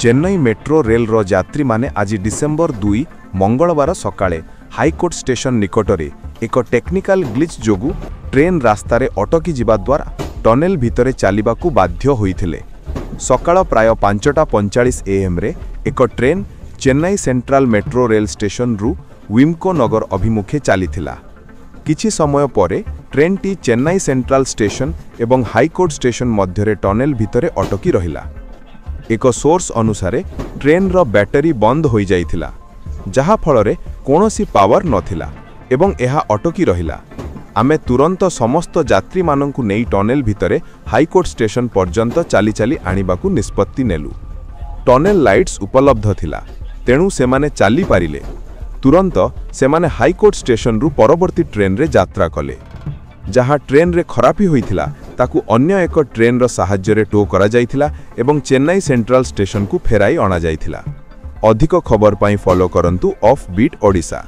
Chennai metro rail रो यात्री माने आज डिसेंबर 2 मंगलवार सकाळे हाईकोर्ट स्टेशन निकटरे एक टेक्निकल ग्लिच जोगु ट्रेन रास्तार अटकी जिबा द्वारा टनेल भितरे चालिबाकू बाध्य होइथिले। सकाळ प्राय 5:45 AM रे एक train Chennai central metro rail station रु विम्को नगर अभिमुखे चलीथिला। किछि समय परे train T Chennai central station एवं हाईकोर्ट स्टेशन मध्यरे टनेल भितरे अटकी रहिला। एक सोर्स अनुसारे ट्रेन रो बैटरी बंद हो जाइथिला, जहा फलरे कोनोसी पावर नथिला एवं एहा अटकी रहिला। आमे तुरंत समस्त यात्री माननकु नेई टनेल भितरे हाईकोर्ट स्टेशन पर्यंत चाली चाली आनिबाकू निष्पत्ति नेलु। टनेल लाइट्स उपलब्ध थिला, तेणु सेमाने चाली पारिले। तुरंत सेमाने हाईकोर्ट स्टेशन रु परवर्ती ट्रेन रे यात्रा कले। जहा ट्रेन रे खरापी होइथिला ताकू अन्य एक ट्रेन रो सहाय्य रे टो करा जाइथिला एवं चेन्नई सेंट्रल स्टेशन को फेराई अणा जाइथिला। अधिक खबर पाई फॉलो करंतु ऑफ बीट ओडिशा।